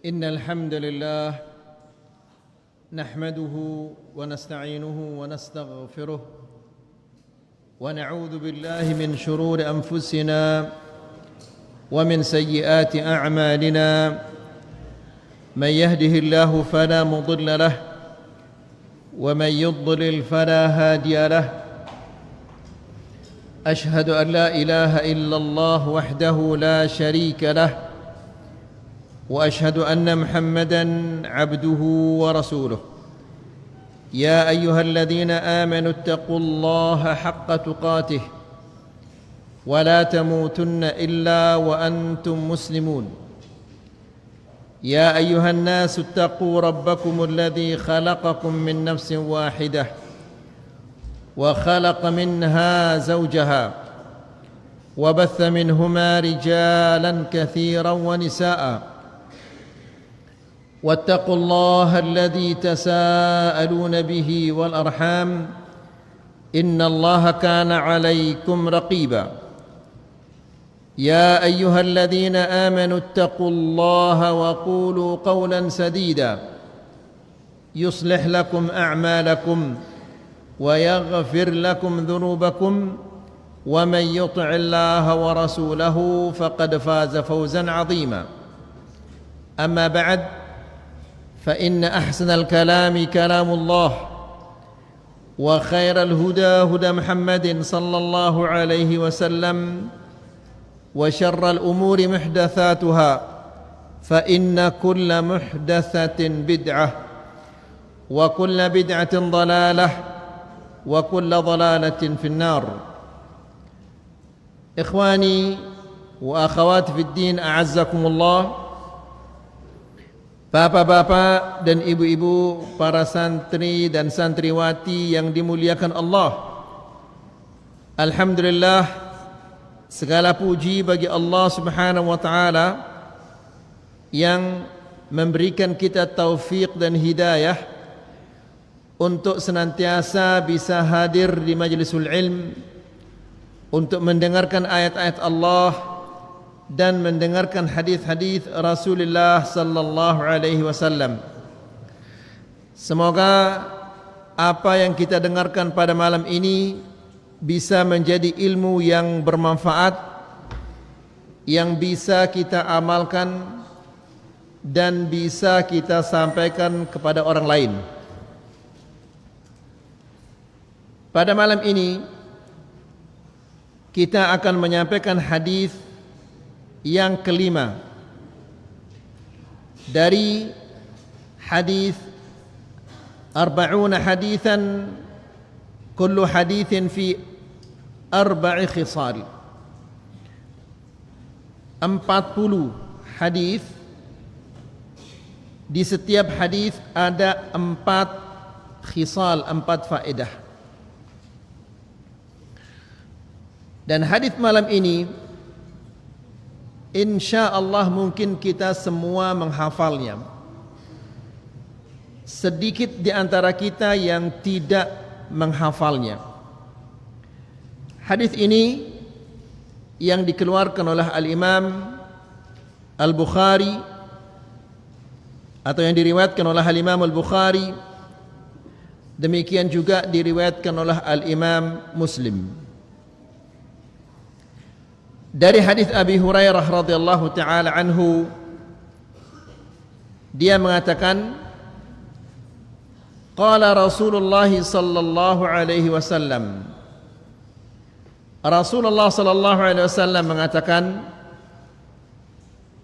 إن الحمد لله نحمده ونستعينه ونستغفره ونعوذ بالله من شرور أنفسنا ومن سيئات أعمالنا من يهده الله فلا مضل له ومن يضلل فلا هادي له أشهد أن لا إله إلا الله وحده لا شريك له وأشهد أن محمدًا عبده ورسوله يا أيها الذين آمنوا اتقوا الله حق تقاته ولا تموتن إلا وأنتم مسلمون يا أيها الناس اتقوا ربكم الذي خلقكم من نفس واحدة وخلق منها زوجها وبث منهما رجالا كثيرا ونساء واتقوا الله الذي تساءلون به والأرحام إن الله كان عليكم رقيبا يا أيها الذين آمنوا اتقوا الله وقولوا قولا سديدا يصلح لكم أعمالكم ويغفر لكم ذنوبكم ومن يطع الله ورسوله فقد فاز فوزا عظيما أما بعد فإن أحسن الكلام كلام الله وخير الهدى هدى محمد صلى الله عليه وسلم وشر الأمور محدثاتها فإن كل محدثة بدعة وكل بدعة ضلالة وكل ضلالة في النار إخواني وأخواتي في الدين أعزكم الله. Bapak-bapak dan ibu-ibu, para santri dan santriwati yang dimuliakan Allah, alhamdulillah, segala puji bagi Allah Subhanahu wa taala yang memberikan kita taufik dan hidayah untuk senantiasa bisa hadir di majlisul ilm untuk mendengarkan ayat-ayat Allah dan mendengarkan hadis-hadis Rasulullah sallallahu alaihi wasallam. Semoga apa yang kita dengarkan pada malam ini bisa menjadi ilmu yang bermanfaat, yang bisa kita amalkan dan bisa kita sampaikan kepada orang lain. Pada malam ini kita akan menyampaikan hadis yang kelima dari hadis 40 hadithan kullu hadithin fi 4 khisal. 40 hadis, di setiap hadis ada 4 khisal, 4 faedah. Dan hadis malam ini InsyaAllah mungkin kita semua menghafalnya. Sedikit di antara kita yang tidak menghafalnya. Hadis ini yang dikeluarkan oleh Al-Imam Al-Bukhari, atau yang diriwayatkan oleh Al-Imam Al-Bukhari, demikian juga diriwayatkan oleh Al-Imam Muslim. Dari hadis Abi Hurairah radhiyallahu taala anhu, dia mengatakan, qala Rasulullah sallallahu alaihi wasallam, Rasulullah sallallahu alaihi wasallam mengatakan,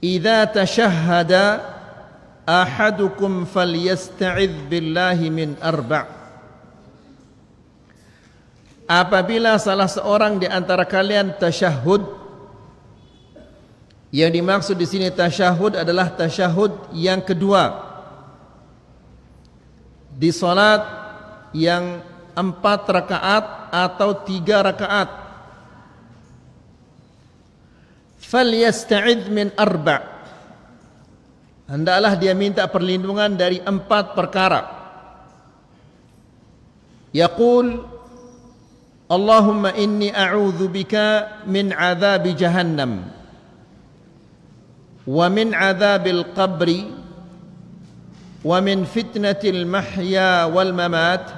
idza tashahhada ahadukum falyasta'idz billahi min 4. Apabila salah seorang di antara kalian tasyahhud, yang dimaksud di sini tasyahud adalah tasyahud yang kedua di salat yang 4 rakaat atau 3 rakaat. Falyasta'idz min 4. Hendaklah dia minta perlindungan dari 4 perkara. Yaqul, Allahumma inni a'udzu bika min 'adzabi jahannam wa min 'adzabil qabri wa min fitnatil mahya wal mamat,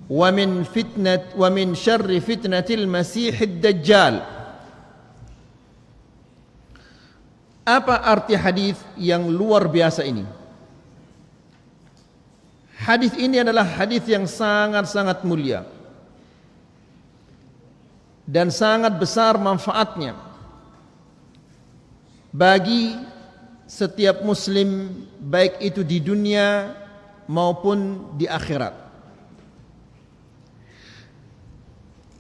wa min syarri fitnatil masihid dajjal. Apa arti hadis yang luar biasa ini? Hadis ini adalah hadis yang sangat-sangat mulia dan sangat besar manfaatnya bagi setiap muslim, baik itu di dunia maupun di akhirat.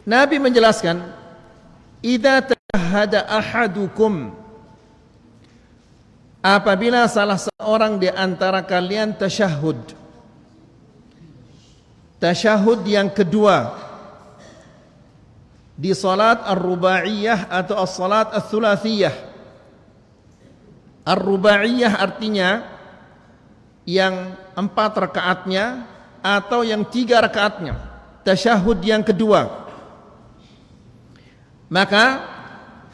Nabi menjelaskan, idza tahada ahadukum, apabila salah seorang di antara kalian tasyahud yang kedua di salat ar-rubaiyah atau as-salat ats-tsulatsiyah. Ar-rubaiyah artinya yang 4 rakaatnya atau yang 3 rakaatnya, tasyahud yang kedua. Maka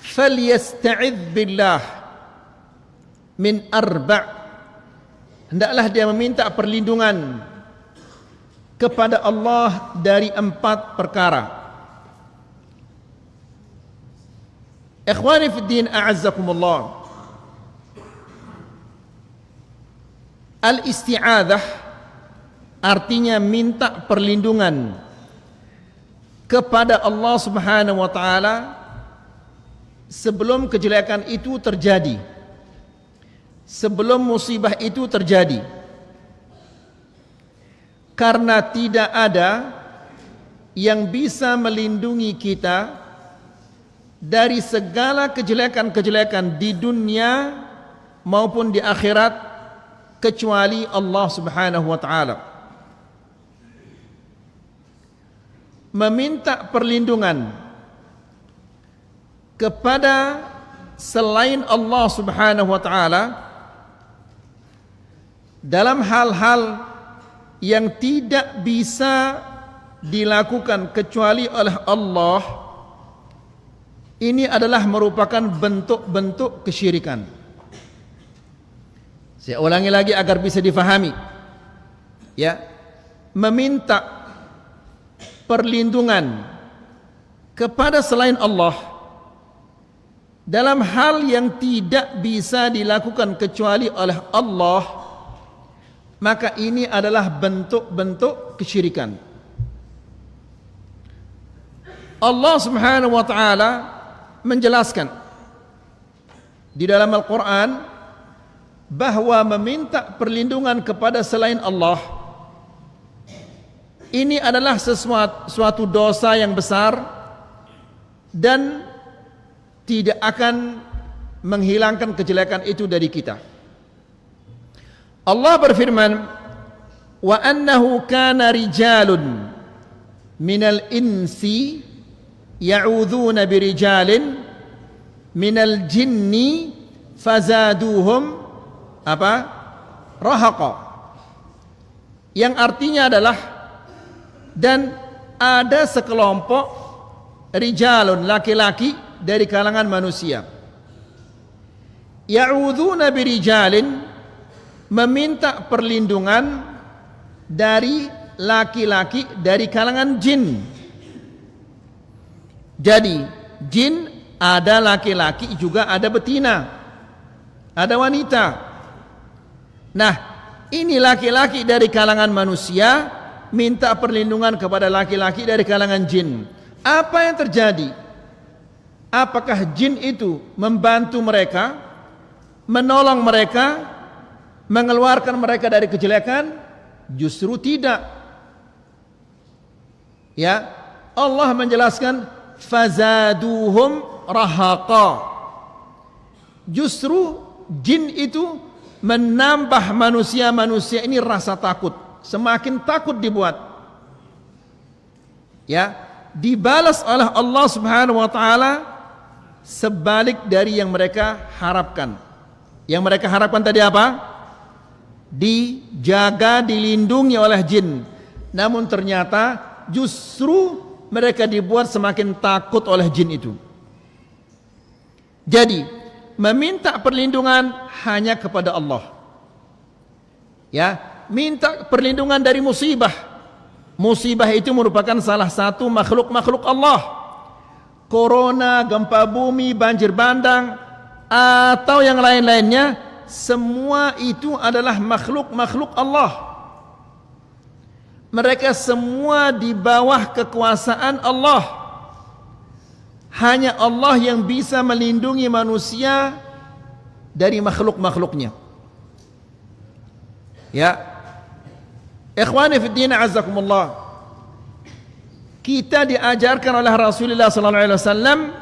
falyasta'idz billah min arba', hendaklah dia meminta perlindungan kepada Allah dari 4 perkara. Ikhwani fi din, a'azzakumullah. Al-isti'adzah artinya minta perlindungan kepada Allah Subhanahu wa taala sebelum kejelekan itu terjadi, sebelum musibah itu terjadi. Karena tidak ada yang bisa melindungi kita dari segala kejelekan-kejelekan di dunia maupun di akhirat kecuali Allah Subhanahu wa taala. Meminta perlindungan kepada selain Allah Subhanahu wa taala dalam hal-hal yang tidak bisa dilakukan kecuali oleh Allah, ini adalah merupakan bentuk-bentuk kesyirikan. Saya ulangi lagi agar bisa difahami. Ya, meminta perlindungan kepada selain Allah dalam hal yang tidak bisa dilakukan kecuali oleh Allah, maka ini adalah bentuk-bentuk kesyirikan. Allah Subhanahu wa taala menjelaskan di dalam Al-Qur'an bahwa meminta perlindungan kepada selain Allah ini adalah suatu dosa yang besar dan tidak akan menghilangkan kejelekan itu dari kita. Allah berfirman, wa annahu kana rijalun minal insi ya'udzuuna birijalin minal jinni fazaduhum rahaqa, yang artinya adalah, dan ada sekelompok rijalun, laki-laki dari kalangan manusia, ya'udzuuna birijalin, meminta perlindungan dari laki-laki dari kalangan jin. Jadi jin ada laki-laki juga ada betina, ada wanita. Nah, ini laki-laki dari kalangan manusia minta perlindungan kepada laki-laki dari kalangan jin. Apa yang terjadi? Apakah jin itu membantu mereka, menolong mereka, mengeluarkan mereka dari kejelekan? Justru tidak. Ya, Allah menjelaskan fazaduhum rahaqa. Justru jin itu menambah manusia ini rasa takut, semakin takut dibuat. Ya, dibalas oleh Allah Subhanahu wa taala sebalik dari yang mereka harapkan. Yang mereka harapkan tadi apa? Dijaga, dilindungi oleh jin. Namun ternyata justru mereka dibuat semakin takut oleh jin itu. Jadi meminta perlindungan hanya kepada Allah. Ya, minta perlindungan dari musibah. Musibah itu merupakan salah satu makhluk-makhluk Allah. Corona, gempa bumi, banjir bandang, atau yang lain-lainnya, semua itu adalah makhluk-makhluk Allah. Mereka semua di bawah kekuasaan Allah. Hanya Allah yang bisa melindungi manusia dari makhluk-makhluknya. Ya, ikhwani fi din azakumullah, kita diajarkan oleh Rasulullah sallallahu alaihi wasallam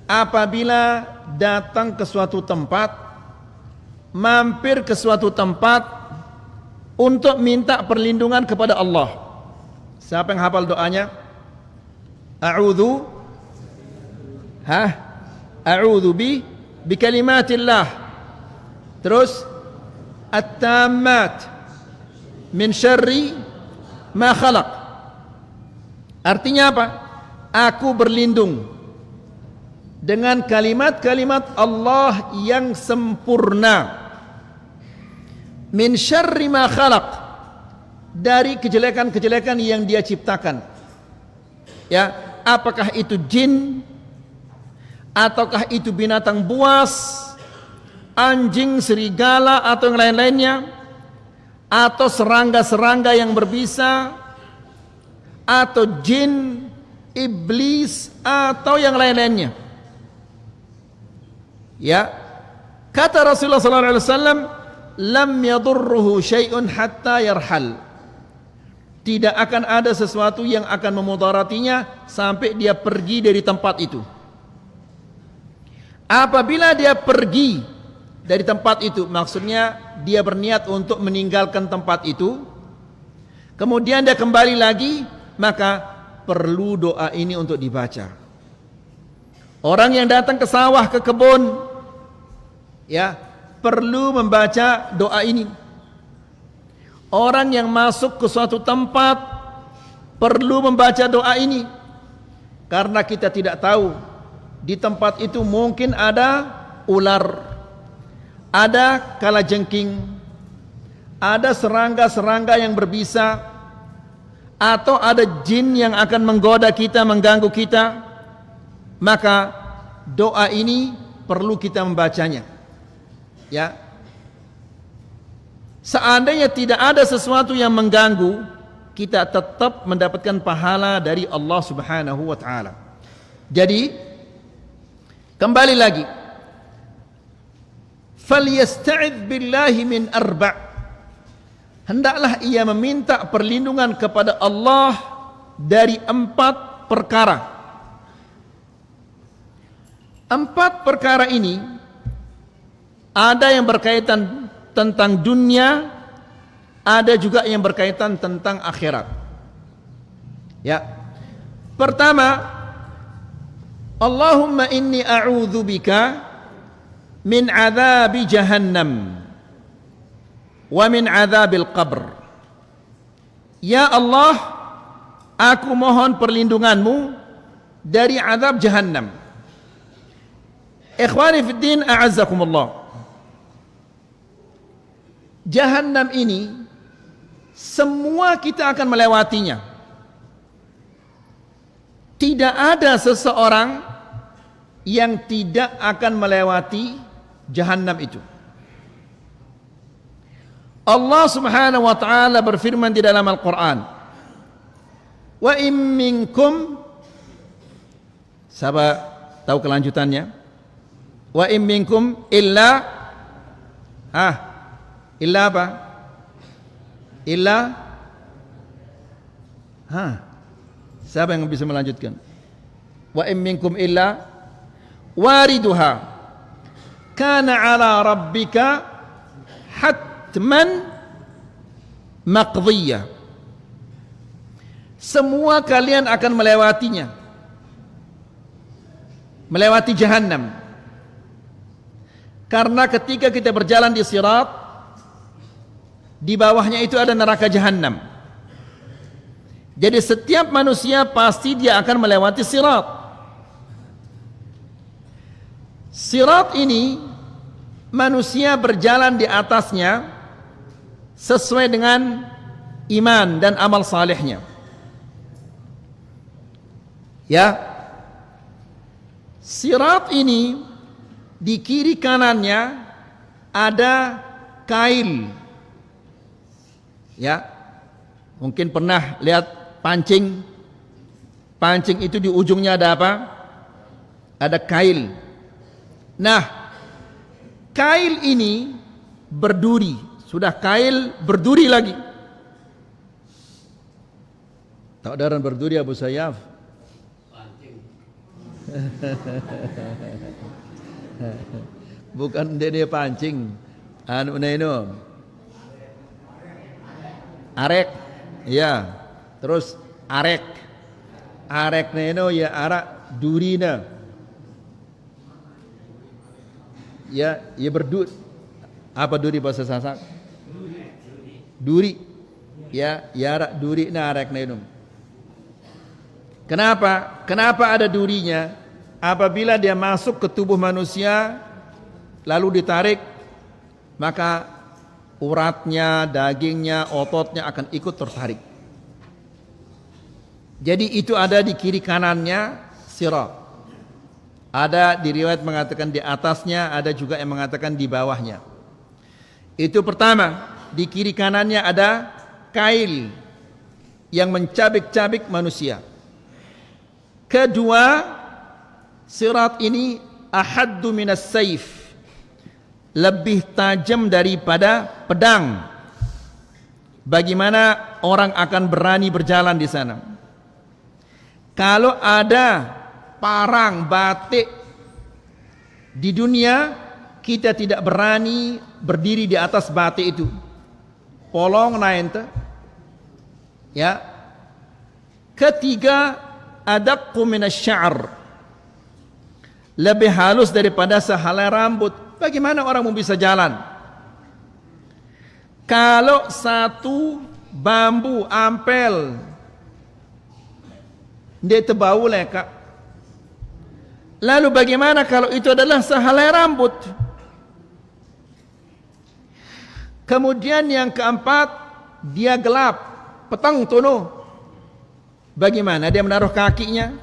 apabila datang ke suatu tempat, mampir ke suatu tempat untuk minta perlindungan kepada Allah. Siapa yang hafal doanya? A'udzu bi kalimatillah. Terus at-tammat min syarri ma khalaq. Artinya apa? Aku berlindung dengan kalimat-kalimat Allah yang sempurna. Min syarri ma khalaq, dari kejelekan-kejelekan yang Dia ciptakan. Ya, apakah itu jin, ataukah itu binatang buas, anjing, serigala, atau yang lain-lainnya, atau serangga-serangga yang berbisa, atau jin, iblis, atau yang lain-lainnya. Ya, kata Rasulullah sallallahu alaihi wasallam, lam yadurruhu syai'un hatta yarhal. Tidak akan ada sesuatu yang akan memudaratinya sampai dia pergi dari tempat itu. Apabila dia pergi dari tempat itu, maksudnya dia berniat untuk meninggalkan tempat itu, kemudian dia kembali lagi, maka perlu doa ini untuk dibaca. Orang yang datang ke sawah, ke kebun, ya, perlu membaca doa ini. Orang yang masuk ke suatu tempat perlu membaca doa ini, karena kita tidak tahu di tempat itu mungkin ada ular, ada kalajengking, ada serangga-serangga yang berbisa, atau ada jin yang akan menggoda kita, mengganggu kita. Maka doa ini perlu kita membacanya. Ya, seandainya tidak ada sesuatu yang mengganggu, kita tetap mendapatkan pahala dari Allah Subhanahu wa taala. Jadi kembali lagi, falyasta'idz billahi min arba', hendaklah ia meminta perlindungan kepada Allah dari 4 perkara. 4 perkara ini ada yang berkaitan tentang dunia, ada juga yang berkaitan tentang akhirat. Ya. Pertama, Allahumma inni a'udzubika min adzabi jahannam wa min adzabil qabr. Ya Allah, aku mohon perlindunganmu dari azab jahannam. Ikhwani fid din, a'azzakumullah. Jahannam ini semua kita akan melewatinya. Tidak ada seseorang yang tidak akan melewati jahannam itu. Allah Subhanahu wa taala berfirman di dalam Al-Qur'an, "Wa in minkum", siapa tahu kelanjutannya? "Wa in minkum illa", illa apa? Illa, siapa yang bisa melanjutkan? Wa in minkum illa wariduha kana ala rabbika hatman maqdiyah. Semua kalian akan melewatinya, melewati jahannam. Karena ketika kita berjalan di sirat, di bawahnya itu ada neraka jahannam. Jadi setiap manusia pasti dia akan melewati sirat. Sirat ini manusia berjalan di atasnya sesuai dengan iman dan amal salehnya. Ya, sirat ini di kiri kanannya ada kail. Ya, mungkin pernah lihat pancing. Pancing itu di ujungnya ada apa? Ada kail. Nah, kail ini berduri. Sudah kail berduri lagi. Tak ada berduri Abu Sayyaf. Bukan dia pancing. Anu neno. Arek. Ya. Terus arek. Arek neno ya arak durina. Ya berduri. Apa duri bahasa Sasak? Duri. Ya arak duri na arek neno. Kenapa? Kenapa ada durinya? Apabila dia masuk ke tubuh manusia lalu ditarik, maka uratnya, dagingnya, ototnya akan ikut tertarik. Jadi itu ada di kiri kanannya sirat. Ada di riwayat mengatakan di atasnya, ada juga yang mengatakan di bawahnya. Itu pertama, di kiri kanannya ada kail yang mencabik-cabik manusia. Kedua, sirat ini ahaddu minas saif, lebih tajam daripada pedang. Bagaimana orang akan berani berjalan di sana? Kalau ada parang batik di dunia, kita tidak berani berdiri di atas batik itu. Polong naik ente. Ya. Ketiga, adaqqu minasy-sya'r, lebih halus daripada sehelai rambut. Bagaimana orang mau bisa jalan? Kalau satu bambu ampel dia terbau leka. Lalu bagaimana kalau itu adalah sehelai rambut? Kemudian yang keempat, dia gelap, petang tono. Bagaimana dia menaruh kakinya?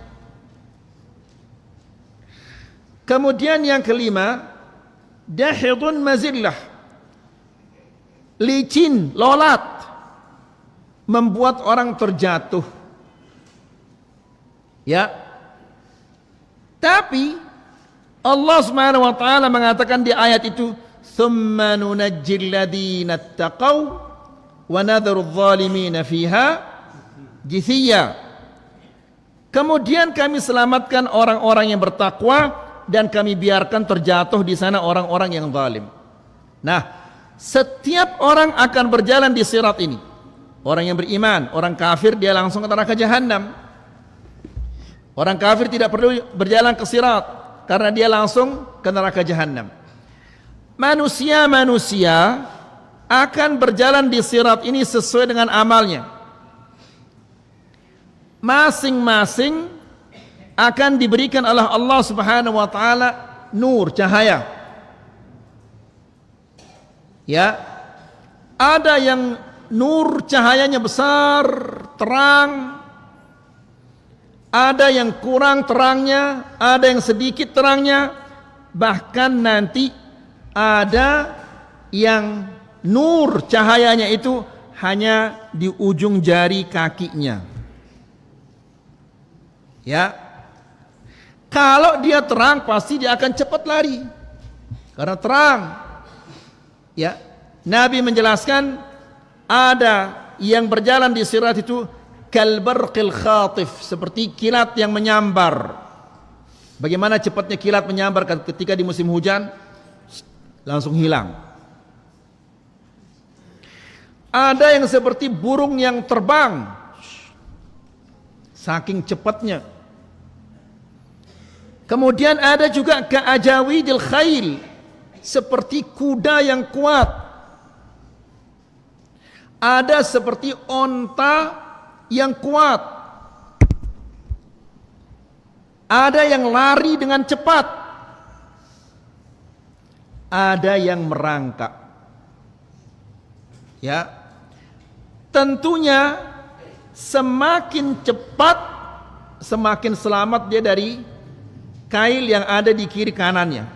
Kemudian yang kelima, dahidun mazillah, licin, lolat, membuat orang terjatuh. Ya. Tapi Allah Subhanahu wa taala mengatakan di ayat itu, "Tsumma nunajjil ladzina ittaqaw wa nadharu adh-dhalimina fiha jithiya." Kemudian kami selamatkan orang-orang yang bertakwa dan kami biarkan terjatuh di sana orang-orang yang zalim. Nah, setiap orang akan berjalan di sirat ini. Orang yang beriman, orang kafir dia langsung ke neraka jahanam. Orang kafir tidak perlu berjalan ke sirat karena dia langsung ke neraka jahanam. Manusia-manusia akan berjalan di sirat ini sesuai dengan amalnya. Masing-masing akan diberikan oleh Allah Subhanahu wa taala nur, cahaya. Ya. Ada yang nur cahayanya besar, terang. Ada yang kurang terangnya, ada yang sedikit terangnya. Bahkan nanti ada yang nur cahayanya itu hanya di ujung jari kakinya. Ya, kalau dia terang pasti dia akan cepat lari karena terang. Ya, Nabi menjelaskan ada yang berjalan di sirat itu kalbarqil khatif, seperti kilat yang menyambar. Bagaimana cepatnya kilat menyambar ketika di musim hujan? Langsung hilang. Ada yang seperti burung yang terbang, saking cepatnya. Kemudian ada juga ka'ajawidil khail, seperti kuda yang kuat. Ada seperti onta yang kuat. Ada yang lari dengan cepat. Ada yang merangkak. Ya. Tentunya semakin cepat semakin selamat dia dari kail yang ada di kiri kanannya.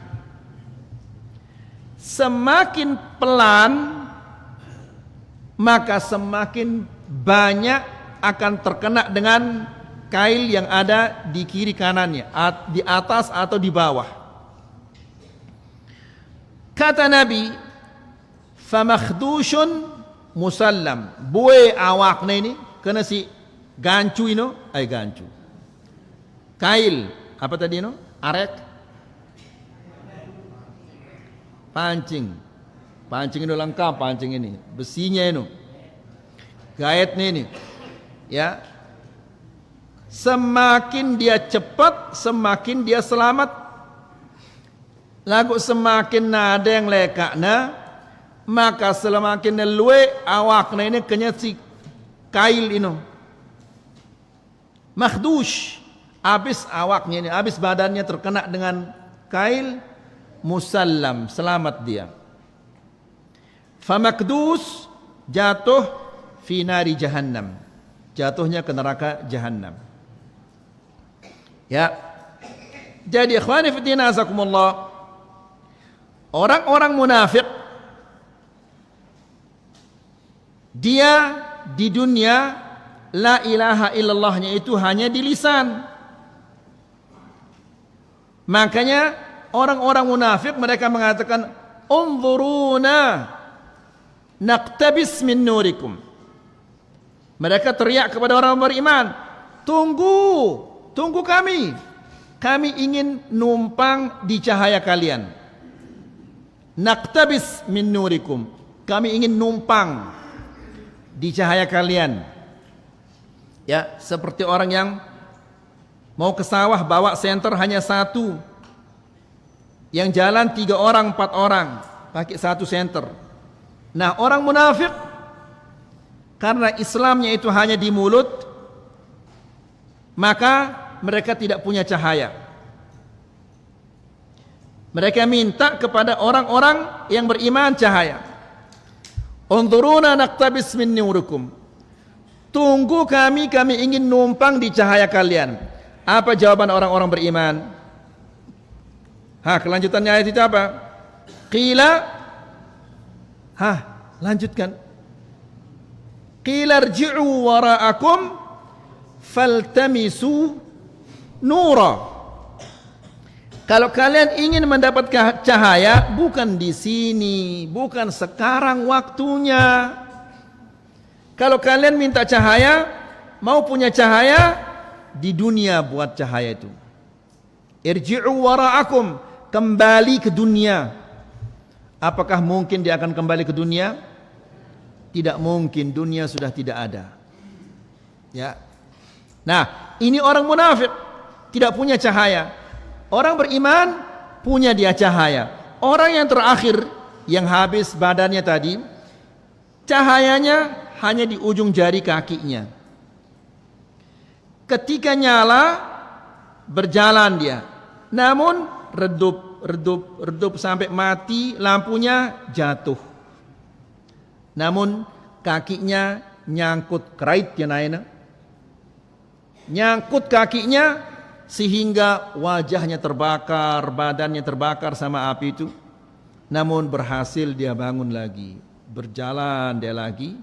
Semakin pelan maka semakin banyak akan terkena dengan kail yang ada di kiri kanannya, di atas atau di bawah. Kata Nabi, "Famakdushun musallam." Buai awaknya ini kena si gancu ini, gancu. Kail, apa tadi ini? Arek. Pancing. Pancing ini lengkap, pancing ini. Besinya ini. Gaetnya ini. Ya. Semakin dia cepat, semakin dia selamat. Lagu semakin ada yang lekakna, maka semakin luwe awakna ini kena si kail ini. Makhdush, habis awaknya ini, habis badannya terkena dengan kail, musallam, selamat dia. Famakdus, jatuh fi nari jahannam, jatuhnya ke neraka jahannam. Ya. Jadi ikhwani fi din azakumullah, orang-orang munafik dia di dunia la ilaha illallahnya itu hanya di lisan. Makanya orang-orang munafik mereka mengatakan unzuruna naqtabis min nurikum. Mereka teriak kepada orang beriman, tunggu kami. Kami ingin numpang di cahaya kalian. Naqtabis min nurikum. Kami ingin numpang di cahaya kalian. Ya, seperti orang yang mau ke sawah bawa senter hanya satu. Yang jalan 3 orang, 4 orang pakai satu senter. Nah, orang munafik karena Islamnya itu hanya di mulut, maka mereka tidak punya cahaya. Mereka minta kepada orang-orang yang beriman cahaya. Unzuruna naqtabis min nurikum. Tunggu kami ingin numpang di cahaya kalian. Apa jawaban orang-orang beriman? Kelanjutannya ayat itu apa? Qila, lanjutkan. Qila irji'u wara'akum faltamisu nura. Kalau kalian ingin mendapat cahaya, bukan di sini, bukan sekarang waktunya. Kalau kalian minta cahaya, mau punya cahaya, di dunia buat cahaya itu. Irji'u wara'akum, kembali ke dunia. Apakah mungkin dia akan kembali ke dunia? Tidak mungkin, dunia sudah tidak ada. Ya. Nah, ini orang munafik, tidak punya cahaya. Orang beriman punya dia cahaya. Orang yang terakhir yang habis badannya tadi, cahayanya hanya di ujung jari kakinya. Ketika nyala, berjalan dia. Namun redup sampai mati, lampunya jatuh. Namun kakinya nyangkut kerait ya naina. Nyangkut kakinya sehingga wajahnya terbakar, badannya terbakar sama api itu. Namun berhasil dia bangun lagi, berjalan dia lagi,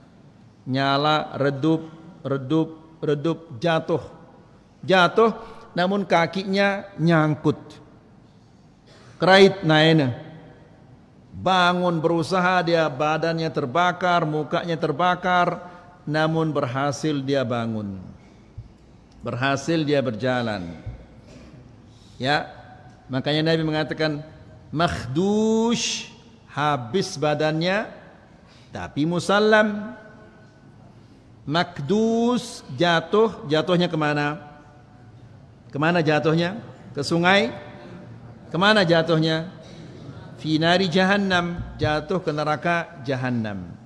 nyala, redup, jatuh, namun kakinya nyangkut. Kerait naena. Bangun berusaha dia, badannya terbakar, mukanya terbakar, namun berhasil dia bangun. Berhasil dia berjalan. Ya, makanya Nabi mengatakan makhdush, habis badannya tapi musallam. Makdus, jatuhnya kemana? Kemana jatuhnya? Ke sungai? Kemana jatuhnya? Fi nari jahannam, jatuh ke neraka jahannam.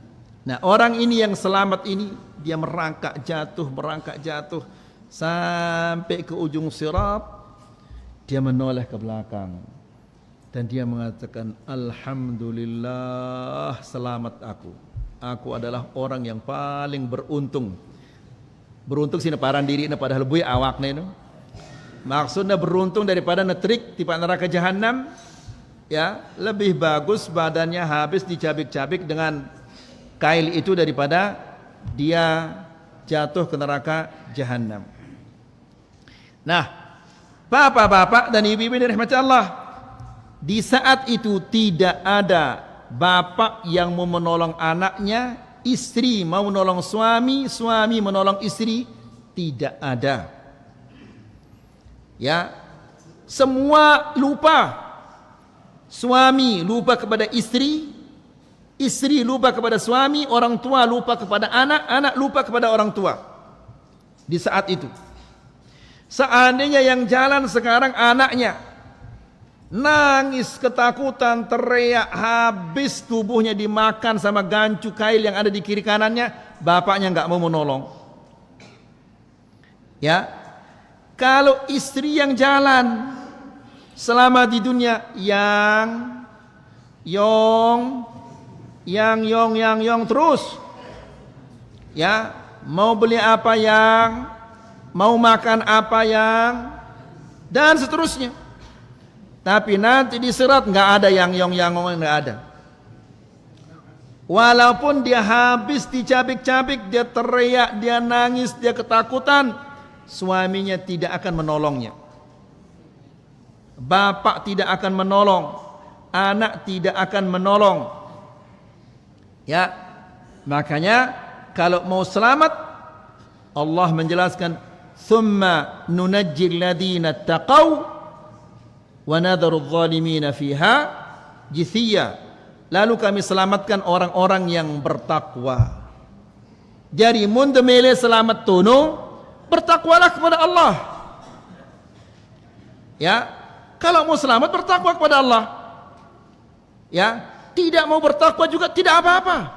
Nah, orang ini yang selamat ini, dia merangkak jatuh sampai ke ujung sirat. Dia menoleh ke belakang dan dia mengatakan alhamdulillah, selamat aku. aku adalah orang yang paling beruntung. Beruntung sih paran diri na padahal bui awak na. Maksudnya beruntung daripada netrik di neraka jahanam. Ya, lebih bagus badannya habis dicabik-cabik dengan kail itu daripada dia jatuh ke neraka jahanam. Nah, bapak-bapak dan ibu-ibu dirahmati Allah, di saat itu tidak ada bapak yang mau menolong anaknya, istri mau menolong suami, suami menolong istri, tidak ada. Ya, semua lupa. Suami lupa kepada istri, istri lupa kepada suami, orang tua lupa kepada anak, anak lupa kepada orang tua. Di saat itu, seandainya yang jalan sekarang anaknya, nangis ketakutan, teriak, habis tubuhnya dimakan sama gancu kail yang ada di kiri kanannya, bapaknya nggak mau menolong. Ya, kalau istri yang jalan selama di dunia yang terus, ya, mau beli apa yang, mau makan apa yang, dan seterusnya. Tapi nanti di sirat nggak ada yang nggak ada. Walaupun dia habis dicabik-cabik, dia teriak, dia nangis, dia ketakutan, suaminya tidak akan menolongnya. Bapak tidak akan menolong, anak tidak akan menolong. Ya, makanya kalau mau selamat, Allah menjelaskan, "Tsumma nunajjil ladzina taqaw wa nadharu adh-dhalimina fiha jithiya." Lalu kami selamatkan orang-orang yang bertakwa. Jadi mun demele selamat tono, bertakwalah kepada Allah. Ya, kalau mau selamat bertakwa kepada Allah. Ya, tidak mau bertakwa juga tidak apa-apa.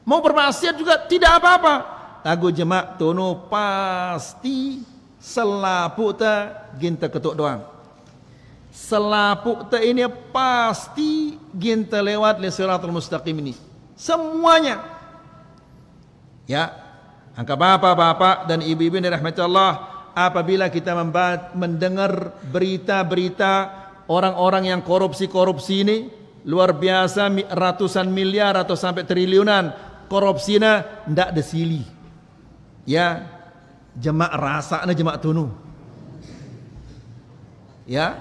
Mau bermaksiat juga tidak apa-apa. Lagu jemaah tono pasti selapuk ta ginta ketuk doang. Selapuk ta ini pasti ginta lewat le siratul mustaqim ini. Semuanya. Ya, angka bapak-bapak dan ibu-ibu yang dirahmati Allah, apabila kita mendengar berita-berita orang-orang yang korupsi ini luar biasa, ratusan miliar atau sampai triliunan korupsinya ndak desili. Ya, jemaah rasa na jemaah tunu. Ya,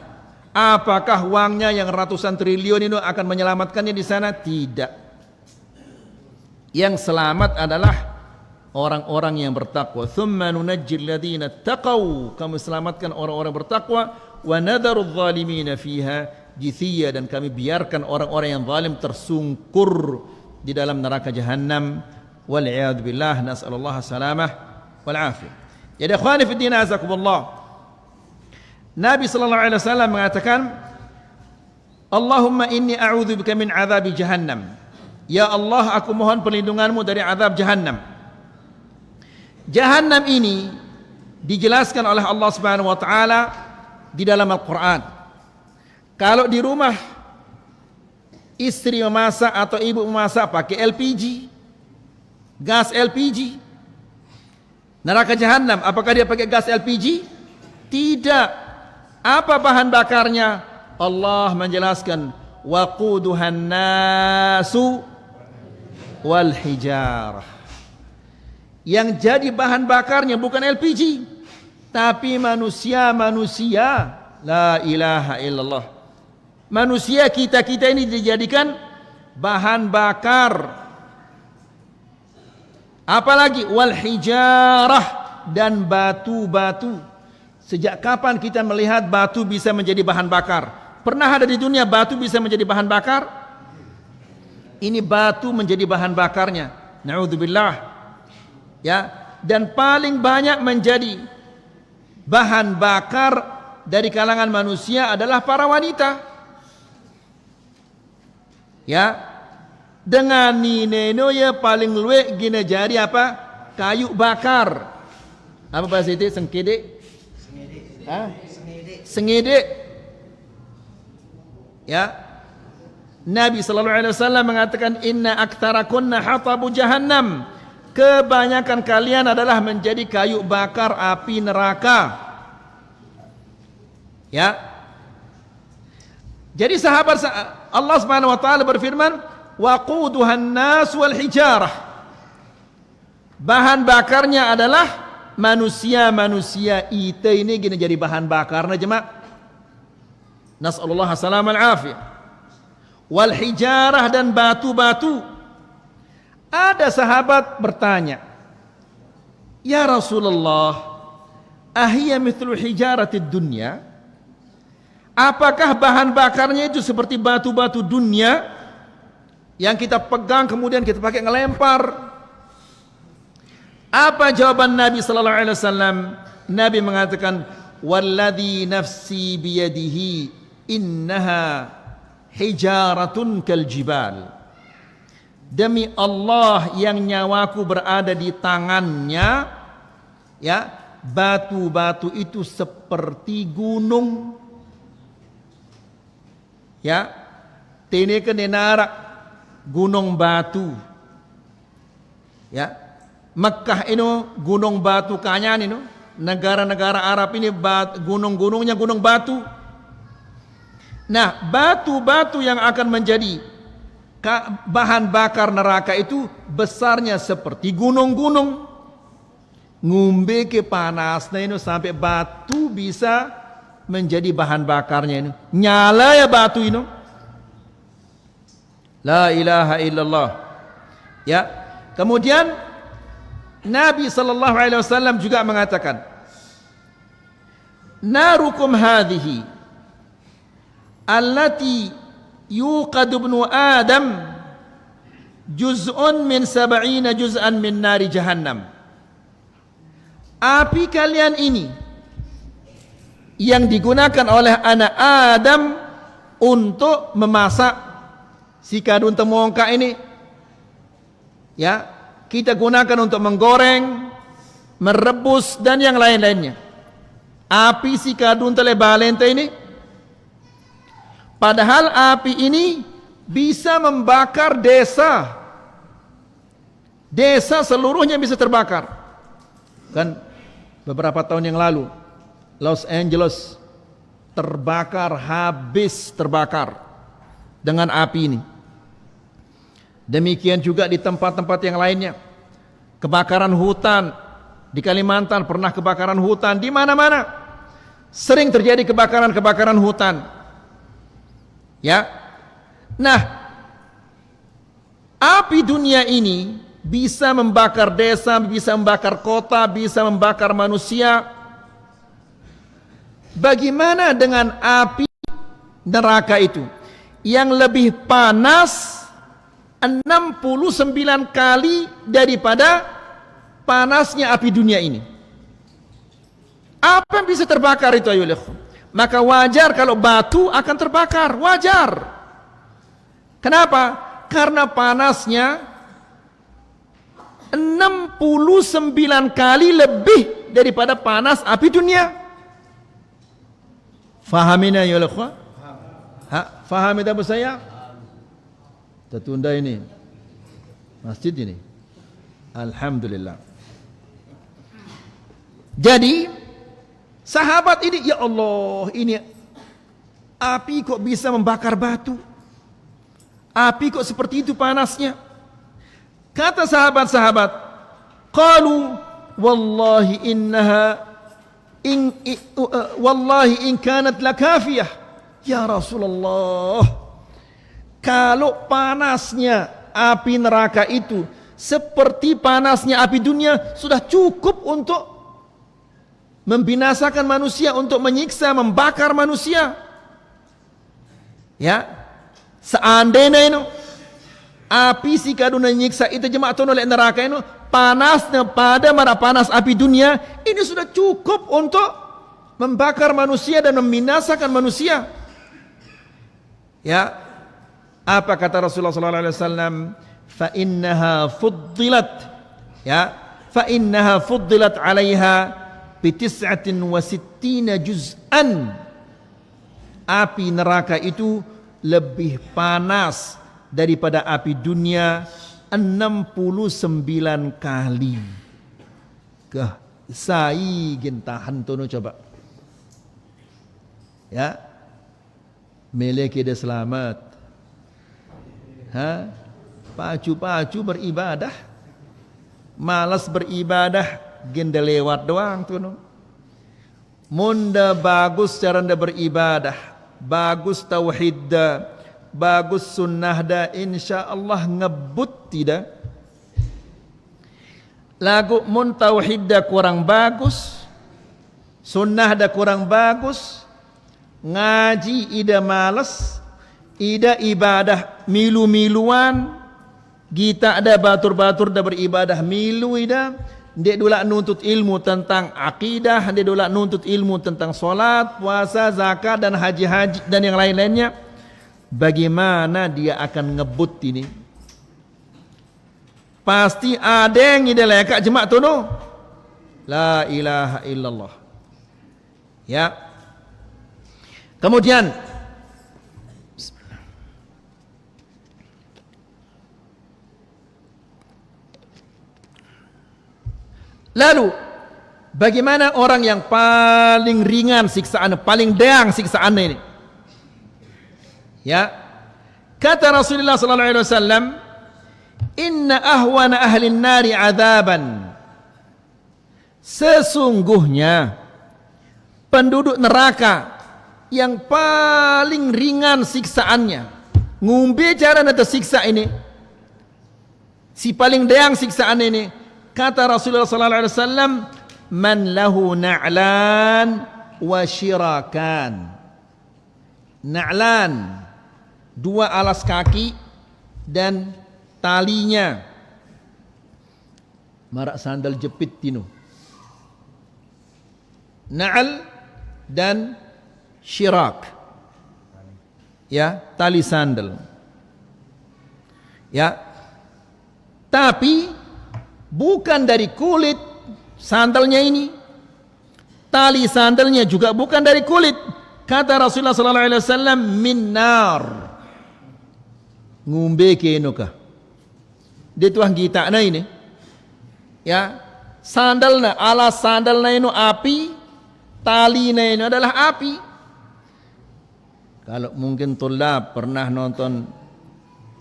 apakah uangnya yang ratusan triliun itu akan menyelamatkannya di sana? Tidak. Yang selamat adalah orang-orang yang bertakwa. Tsumma nunajjil ladzina taqaw, kami selamatkan orang-orang bertakwa, wa nadharu adh-dhalimina fiha jithiya, dan kami biarkan orang-orang yang zalim tersungkur di dalam neraka jahanam. Wal a'yadu billah, nas'alullah salamah wal afiyah. Ya ikhwani fi din, azakumullah. Nabi sallallahu alaihi wasallam mengatakan, Allahumma inni a'udzubika min adzabi jahannam. Ya Allah, aku mohon perlindunganmu dari azab jahannam. Jahannam ini dijelaskan oleh Allah Subhanahu wa taala di dalam Al-Qur'an. Kalau di rumah istri memasak atau ibu memasak pakai LPG, gas LPG, neraka jahanam, apakah dia pakai gas LPG? Tidak. Apa bahan bakarnya? Allah menjelaskan, waquduhan nasu wal hijarah. Yang jadi bahan bakarnya bukan LPG, tapi manusia. La ilaha illallah. Manusia kita ini dijadikan bahan bakar. Apalagi wal hijarah, dan batu-batu. Sejak kapan kita melihat batu bisa menjadi bahan bakar? Pernah ada di dunia batu bisa menjadi bahan bakar? Ini batu menjadi bahan bakarnya. Na'udzubillah. Ya, dan paling banyak menjadi bahan bakar dari kalangan manusia adalah para wanita. Ya, dengan nino ya paling luwe gina jari apa? Kayu bakar. Apa bahasa itu? Sengkede? Sengede. Ya. Nabi sallallahu alaihi wasallam mengatakan inna aktsarakunna hatabu jahannam. Kebanyakan kalian adalah menjadi kayu bakar api neraka. Ya. Jadi sahabat Allah Subhanahu wa taala berfirman, waquduhan nas wal hijarah. Bahan bakarnya adalah manusia-manusia. Ite ini gini jadi bahan bakarnya jemaah. Nas'alullah as-salamah al-afiyah. Wal hijarah dan batu-batu. Ada sahabat bertanya, ya Rasulullah, ahiyya mithlu hijaratid dunya? Apakah bahan bakarnya itu seperti batu-batu dunia yang kita pegang kemudian kita pakai ngelempar? Apa jawaban Nabi sallallahu alaihi wasallam? Nabi mengatakan, walladzi nafsi biyadihi innaha hijaratun kal jibal. Demi Allah yang nyawaku berada di tangannya, ya, batu-batu itu seperti gunung. Ya, tene ke nenara gunung batu. Ya, Mekkah ini gunung batu kanyan ini, negara-negara Arab ini gunung-gunungnya gunung batu. Nah, batu-batu yang akan menjadi bahan bakar neraka itu besarnya seperti gunung-gunung. Ngumbe ke panasnya ini sampai batu bisa menjadi bahan bakarnya ini. Nyala ya batu ini. La ilaha illallah. Ya. Kemudian Nabi sallallahu alaihi wasallam juga mengatakan, narukum hadhihi allati yuqadu ibnu Adam juz'un min 70 juz'an min nari jahannam. Api kalian ini yang digunakan oleh anak Adam untuk memasak si kadun temongka ini, ya, kita gunakan untuk menggoreng, merebus dan yang lain-lainnya. Api si kadun telebalente ini, padahal api ini bisa membakar desa. Desa seluruhnya bisa terbakar. Kan beberapa tahun yang lalu Los Angeles terbakar, habis terbakar dengan api ini. Demikian juga di tempat-tempat yang lainnya. Kebakaran hutan di Kalimantan, pernah kebakaran hutan di mana-mana. Sering terjadi kebakaran hutan. Ya. Nah, api dunia ini bisa membakar desa, bisa membakar kota, bisa membakar manusia. Bagaimana dengan api neraka itu yang lebih panas 69 kali daripada panasnya api dunia ini? Apa yang bisa terbakar itu ayo lihat. Maka wajar kalau batu akan terbakar, wajar. Kenapa? Karena panasnya 69 kali lebih daripada panas api dunia. Fahamina ya ikhwah? Faham itu saya? Tertunda ini masjid ini. Alhamdulillah. Jadi sahabat ini, ya Allah, ini api kok bisa membakar batu? Api kok seperti itu panasnya? Kata sahabat-sahabat, qalu wallahi innaha wallahi in kanat lakafiyah ya Rasulullah, kalau panasnya api neraka itu seperti panasnya api dunia sudah cukup untuk membinasakan manusia, untuk menyiksa, membakar manusia. Ya, seandainya itu api si kaduna nyiksa itu jemaah oleh neraka itu panasnya pada mana panas api dunia ini sudah cukup untuk membakar manusia dan membinasakan manusia. Ya, apa kata Rasulullah sallallahu alaihi wasallam? Fa innaha fuddilat, ya, fa innaha fuddilat 'alaiha bi 69 juz'an. Api neraka itu lebih panas daripada api dunia 69 kali. Kah, sai gentahan tono coba. Ya. Melek dia selamat. Ha? Pacu-pacu beribadah. Malas beribadah, genda lewat doang tono. Munda bagus cara anda beribadah, bagus tauhid dah, bagus sunnah dah, insya Allah ngebut tidak. Lagu mun tauhid dah kurang bagus, sunnah dah kurang bagus, ngaji ida malas, ida ibadah milu-miluan, kita ada batur-batur dah beribadah milu ida. Dia dulu nuntut ilmu tentang akidah, dia dulu nuntut ilmu tentang solat, puasa, zakat dan haji-haji dan yang lain-lainnya. Bagaimana dia akan ngebut ini? Pasti ada yang ide lekat jemaah tu no. La ilaha illallah. Ya. Kemudian lalu, bagaimana orang yang paling ringan siksaan, paling deang siksaan ini? Ya, kata Rasulullah sallallahu alaihi wasallam, "Inna ahwana ahli nari adzaban." Sesungguhnya penduduk neraka yang paling ringan siksaannya. Ngumbe cara nak tersiksa ini. Si paling deang siksaan ini. Kata Rasulullah sallallahu alaihi wasallam, "Man lahu na'lan wa syirakan." Na'lan, dua alas kaki dan talinya. Marak sandal jepit tino. Na'al dan syirak. Ya, tali sandal. Ya. Tapi bukan dari kulit sandalnya ini. Tali sandalnya juga bukan dari kulit. Kata Rasulullah sallallahu alaihi wasallam, min nar. Ngumbe kenokah? Dia tuang kita na ini. Ya, sandalnya, alas sandalnya itu api, talinya itu adalah api. Kalau mungkin tulab pernah nonton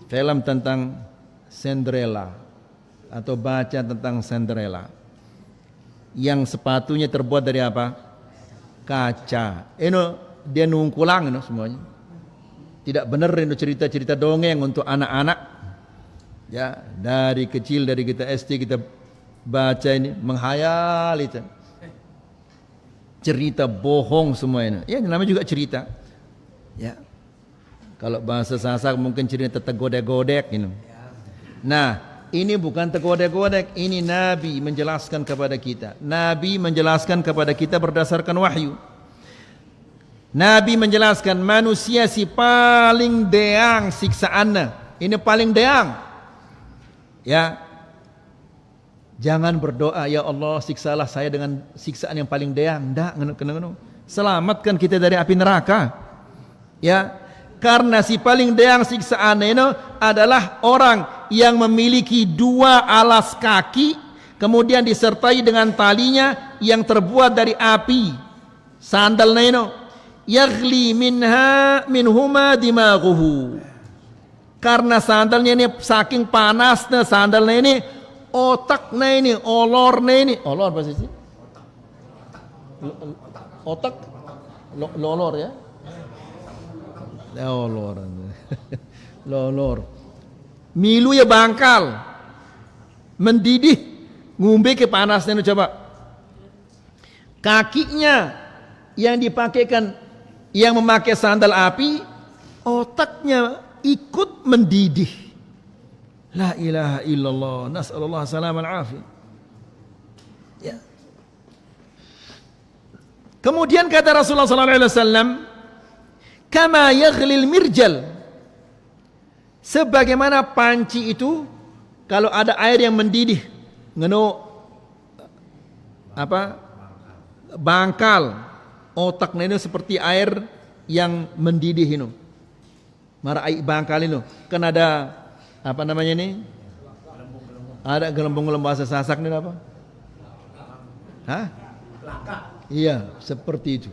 film tentang Cinderella atau baca tentang Cinderella yang sepatunya terbuat dari apa? Kaca. Ini dia nungkulang ini semuanya. Tidak benar ini cerita-cerita dongeng untuk anak-anak. Ya, dari kecil dari kita SD kita baca ini menghayal itu. Cerita bohong semua ini. Ya, namanya juga cerita. Ya. Kalau bahasa Sasak mungkin cerita tergodek-godek ini. Nah, ini bukan tergodek-godek, ini Nabi menjelaskan kepada kita. Nabi menjelaskan kepada kita berdasarkan wahyu. Nabi menjelaskan manusia si paling deang siksaannya. Ini paling deang. Ya. Jangan berdoa, ya Allah siksalah saya dengan siksaan yang paling deang. Enggak, selamatkan kita dari api neraka. Ya. Karena si paling deang siksaan ini adalah orang yang memiliki dua alas kaki, kemudian disertai dengan talinya yang terbuat dari api. Sandalnya ini yaghli minhuma dimaghuhu. Karena sandalnya ini saking panasnya sandalnya ini, otaknya ini, olornya ini, olor apa sih? Otak, lolor ya. Lolor. Milu ya bangkal, mendidih, ngumbe ke panasnya coba. Kakinya yang dipakaikan, yang memakai sandal api, otaknya ikut mendidih. La ilaha illallah, nas'alullah salaman afiyah. Ya. Kemudian kata Rasulullah sallallahu alaihi wasallam, kama yaghlil mirjal, sebagaimana panci itu kalau ada air yang mendidih ngeno apa bangkal, otaknya ini seperti air yang mendidih ini. Marai Bangkal itu kan ada apa namanya ini? Ada gelembung-gelembung bahasa Sasak ini apa? Hah? Iya, seperti itu.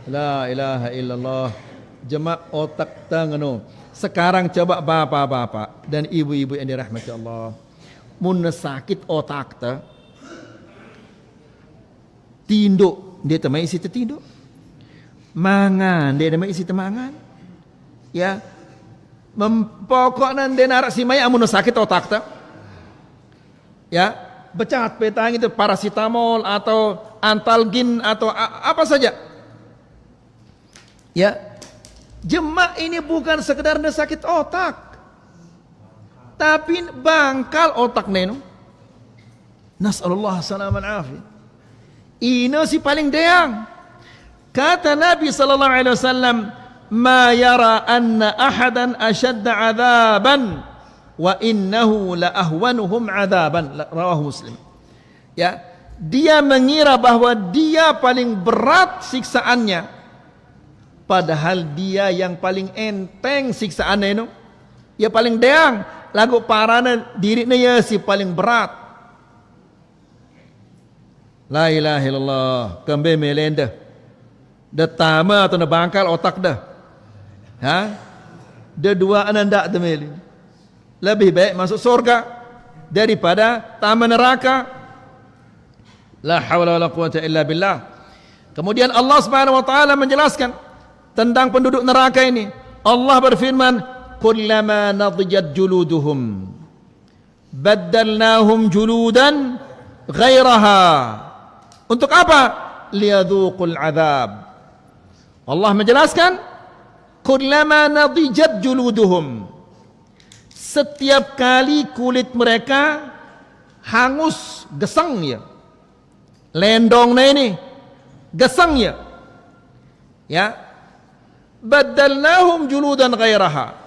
La ilaha illallah. Jemaah otak tangano. Sekarang coba bapak-bapak dan ibu-ibu yang dirahmati Allah. Mun sakit otak ta. Tinduk, dia temai isi tinduk. Mangan, dia temai isi temangan. Ya. Pokoknya dia narak si mai amun sakit otak ta. Ya, becat petang itu paracetamol atau antalgin atau apa saja. Ya, jemaah ini bukan sekedar sakit otak, tapi bangkal otak neno. Nasallallahu salaman afi. Ini si paling deang. Kata Nabi sallallahu alaihi wasallam, "Ma yara anna ahadan ashadda 'adzaban wa innahu la ahwanuhum 'adzaban." Rawahu Muslim. Ya, dia mengira bahwa dia paling berat siksaannya, padahal dia yang paling enteng siksaannya itu. Ya paling deang, lagu parana dirinya ya si paling berat. La ilaha illallah, kembe melenda. Da tama atau da bangkal otak dah. Ha? Da dua ananda demeli. Lebih baik masuk surga daripada taman neraka. La haula wala quwata illa billah. Kemudian Allah Subhanahu wa taala menjelaskan tentang penduduk neraka ini. Allah berfirman, "Kullama nadijat juluduhum baddalnahum juludan ghairaha." Untuk apa? Liyadzuqul azab. Allah menjelaskan, "Kullama nadijat juluduhum." Setiap kali kulit mereka hangus, gesang ya. Lendongnya ini gesang ya. Ya. Baddalnahum juludan ghairaha.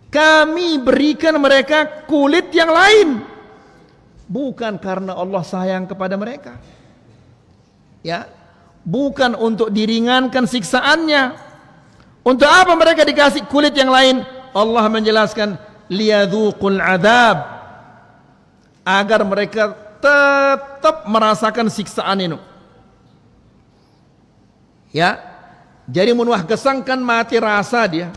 Kami berikan mereka kulit yang lain. Bukan karena Allah sayang kepada mereka. Ya. Bukan untuk diringankan siksaannya. Untuk apa mereka dikasih kulit yang lain? Allah menjelaskan, liyadzuqul azab, agar mereka tetap merasakan siksaan ini. Ya. Jadi menuah gesang kan mati rasa dia.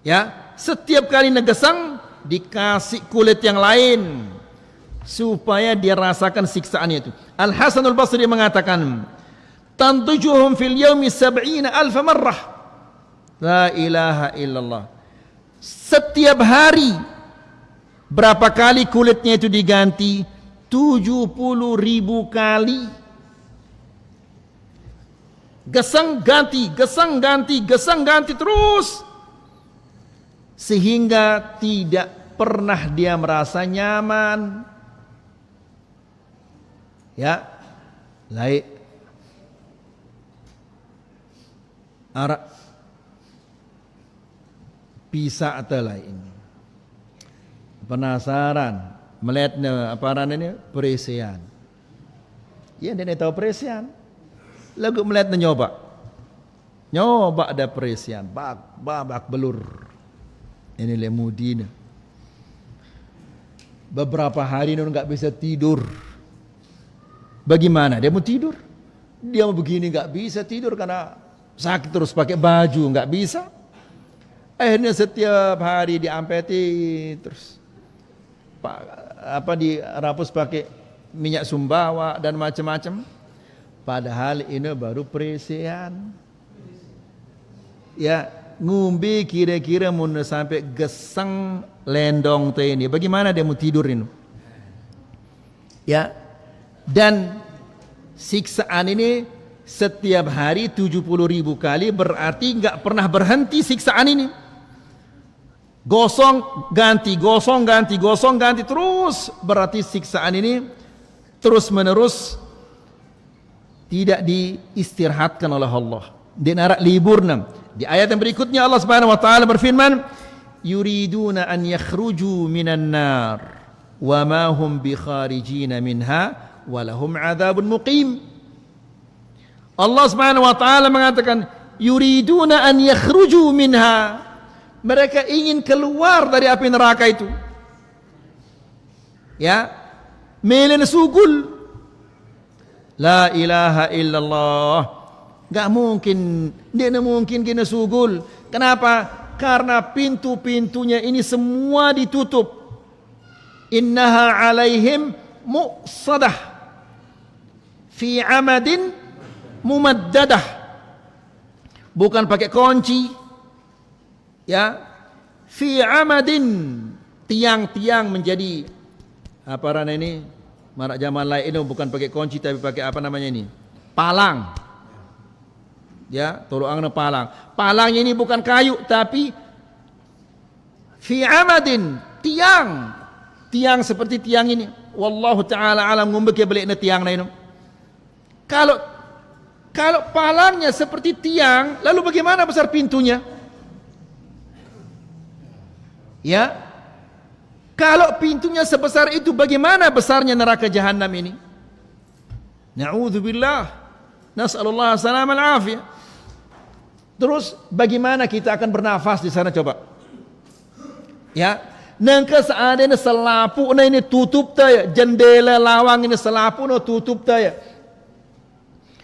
Ya, setiap kali negesang dikasih kulit yang lain supaya dia rasakan siksaannya itu. Al Hasanul Basri mengatakan, "Tantujuhum fil yaumi 70,000 marrah." La ilaha illallah. Setiap hari berapa kali kulitnya itu diganti? 70.000 kali. Gesang ganti, gesang ganti, gesang ganti terus. Sehingga tidak pernah dia merasa nyaman. Ya. Lain arak bisa atau lain. Penasaran melihatnya apa ini perisian. Ya dia tahu perisian. Lagu melihatnya nyoba ada perisian, bak belur. Ini lemudina. Beberapa hari nun nggak bisa tidur. Bagaimana dia mau tidur? Dia mau begini nggak bisa tidur karena sakit, terus pakai baju nggak bisa. Akhirnya setiap hari diampeti terus dirapus pakai minyak sumbawa dan macam-macam. Padahal ini baru perisian. Ya, ngumbi kira-kira mau sampai gesang lendong teh ini. Bagaimana dia mau tidur ini? Ya. Dan siksaan ini setiap hari 70.000 kali, berarti enggak pernah berhenti siksaan ini. Gosong ganti terus, berarti siksaan ini terus menerus tidak diistirahatkan oleh Allah. Dia narak liburna. Di ayat yang berikutnya Allah Subhanahu wa taala berfirman, yuriduna an yakhruju minan nar wa ma hum bikharijina minha wa lahum adzabun muqim. Allah Subhanahu wa taala mengatakan, yuriduna an yakhruju minha, mereka ingin keluar dari api neraka itu. Ya, melen sugul. La ilaha illallah. Enggak mungkin, dia mungkin kena sugul. Kenapa? Karena pintu-pintunya ini semua ditutup. Innaha alaihim muqsadah fi amadin mumaddadah. Bukan pakai kunci. Ya, fi amadin, tiang-tiang menjadi apa rana ini? Marak zaman lain itu bukan pakai kunci tapi pakai apa namanya ini? Palang. Ya, tolongnya palang. Palangnya ini bukan kayu tapi fi amadin, tiang. Tiang seperti tiang ini. Wallahu taala alam ngumbek balik tiang na ini. Kalau palangnya seperti tiang, lalu bagaimana besar pintunya? Ya. Kalau pintunya sebesar itu, bagaimana besarnya neraka jahanam ini? Na'udzubillah. Nas'alullah salam al-afiyah. Terus bagaimana kita akan bernafas di sana coba? Ya, nangka seadanya selapu na ini tutup taya, jendela lawang ini selapu na tutup taya.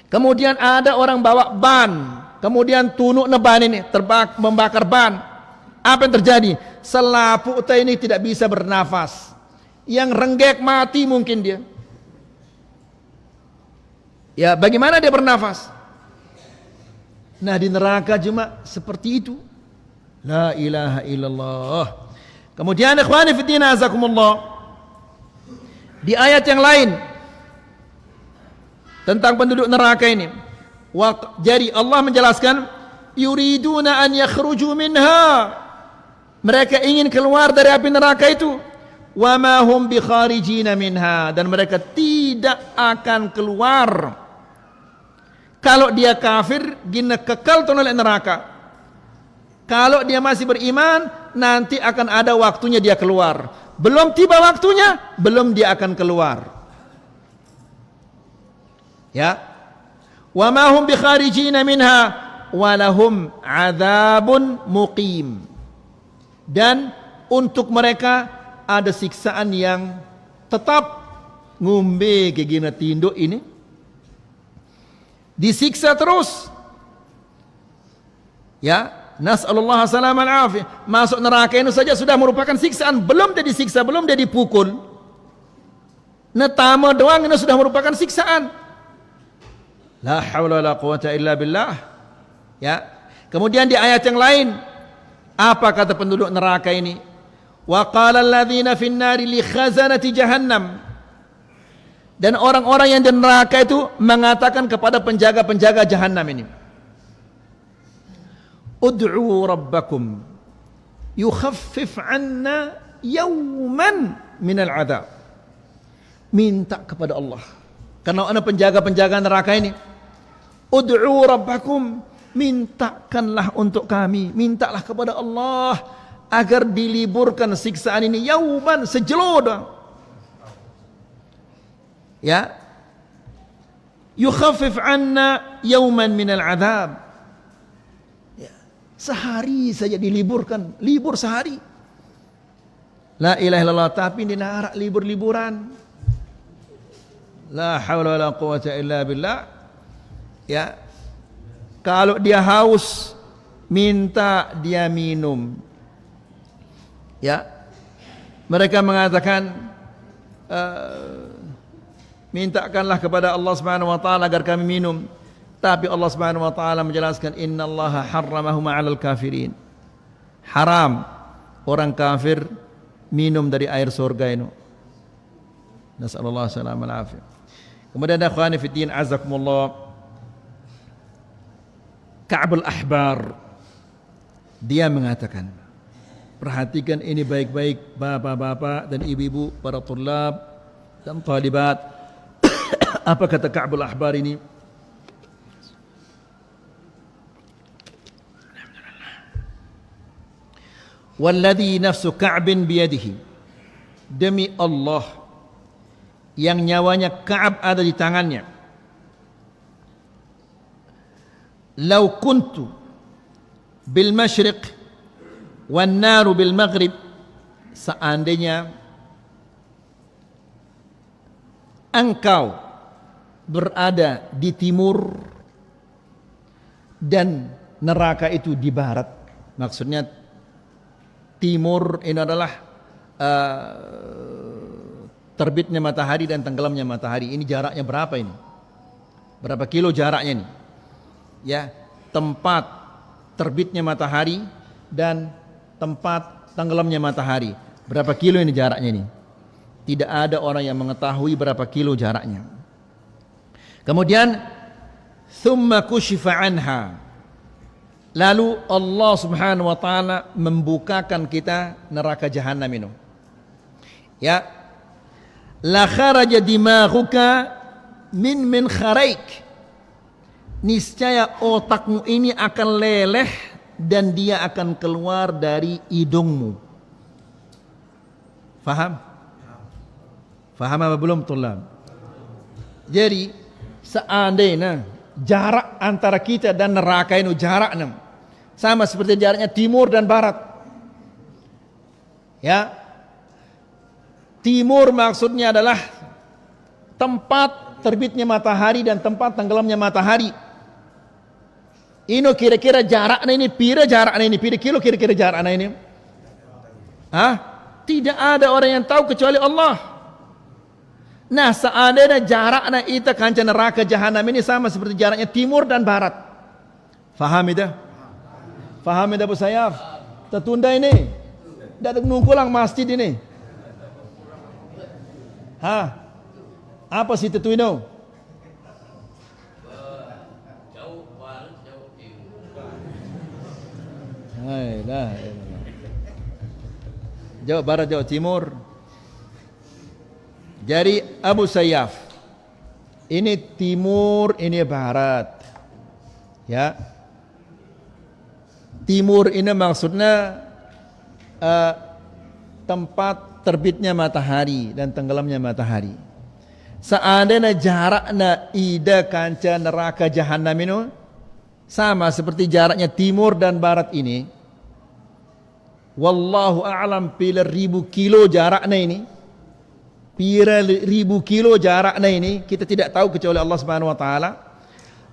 Kemudian ada orang bawa ban, kemudian tunuk na ban ini membakar ban. Apa yang terjadi? Selapu taya ini tidak bisa bernafas. Yang renggek mati mungkin dia. Ya, bagaimana dia bernafas? Nah, di neraka cuma seperti itu. La ilaha illallah. Kemudian ikhwani fi din azakumullah, di ayat yang lain tentang penduduk neraka ini, jadi Allah menjelaskan yuriduna an yakhruju minha, mereka ingin keluar dari api neraka itu, wa ma hum bikharijina minha, dan mereka tidak akan keluar. Kalau dia kafir, gina kekal tonol neraka. Kalau dia masih beriman, nanti akan ada waktunya dia keluar. Belum tiba waktunya, belum dia akan keluar. Ya. Wa ma hum bikharijina minha wa lahum adzabun muqim. Dan untuk mereka ada siksaan yang tetap ngumbe ke gina tinduk ini. Disiksa terus. Ya. Nas'alullah salam al-afiyah. Masuk neraka itu saja sudah merupakan siksaan. Belum dia disiksa, belum dia dipukul. Netama doang ini sudah merupakan siksaan. La hawla wa la quwata illa billah. Ya. Kemudian di ayat yang lain, apa kata penduduk neraka ini? Wa qala alladhina fin nari li khazanati jahannam. Dan orang-orang yang di neraka itu mengatakan kepada penjaga-penjaga jahannam ini, ud'u rabbakum yukhaffif 'anna yawman minal 'adzab. Minta kepada Allah. Karena ana penjaga-penjaga neraka ini, ud'u rabbakum, mintakanlah untuk kami, mintalah kepada Allah agar diliburkan siksaan ini yauman, sejeloda. Ya. Yukhaffif 'anna yawman minal 'adzab. Sehari saja diliburkan, libur sehari. La ilaha illallah, tapi di neraka libur-liburan. La haula wala quwata illa billah. Ya. Kalau dia haus, minta dia minum. Ya. Mereka mengatakan mintakanlah kepada Allah Subhanahu wa taala agar kami minum. Tapi Allah Subhanahu wa taala menjelaskan innallaha harramahum 'alal kafirin. Haram orang kafir minum dari air surga itu. Nasallallahu salam al afiyah. Kemudian ada ikhwani fi din azakumullah, Ka'b al-Ahbar, dia mengatakan, perhatikan ini baik-baik bapak-bapak dan ibu-ibu, para tulab dan talibat. Apa kata Ka'b al-Ahbar ini? Walladhi nafsu Ka'bin biyadihi, demi Allah yang nyawanya Ka'ab ada di tangannya, Lau kuntu bil masyriq wan naru bil maghrib, seandainya engkau berada di timur dan neraka itu di barat. Maksudnya timur ini adalah terbitnya matahari dan tenggelamnya matahari. Ini jaraknya berapa ini? Berapa kilo jaraknya ini? Ya, tempat terbitnya matahari dan tempat tenggelamnya matahari. Berapa kilo ini jaraknya ini? Tidak ada orang yang mengetahui berapa kilo jaraknya. Kemudian thumma kushifa anha. Lalu Allah Subhanahu wa taala membukakan kita neraka jahanam ini. Ya. La kharaja dimaghuka min kharaik. Niscaya otakmu ini akan leleh dan dia akan keluar dari hidungmu. Faham? Faham apa belum tulab? Jadi seandainya jarak antara kita dan neraka ini jaraknya sama seperti jaraknya timur dan barat. Ya. Timur maksudnya adalah tempat terbitnya matahari dan tempat tenggelamnya matahari. Ini kira-kira jaraknya ini, pira jaraknya ini, pira kilo kira-kira jaraknya ini. Hah? Tidak ada orang yang tahu kecuali Allah. Nah, seandainya jaraknya itu kanca neraka jahanam ini sama seperti jaraknya timur dan barat. Faham itu? Faham itu Abu Sayyaf? Tertunda ini. Tidak nunggu lang masjid ini. Hah? Apa sih itu ini? Jauh barat, jauh timur. Jauh barat, jauh timur. Jadi Abu Sayyaf, ini timur, ini barat. Ya. Timur ini maksudnya tempat terbitnya matahari dan tenggelamnya matahari. Seandainya jaraknya ida kanca neraka jahanam ini sama seperti jaraknya timur dan barat ini. Wallahu a'lam pila ribu kilo jaraknya ini. Pira ribu kilo jaraknya ini kita tidak tahu kecuali Allah Subhanahu wa taala.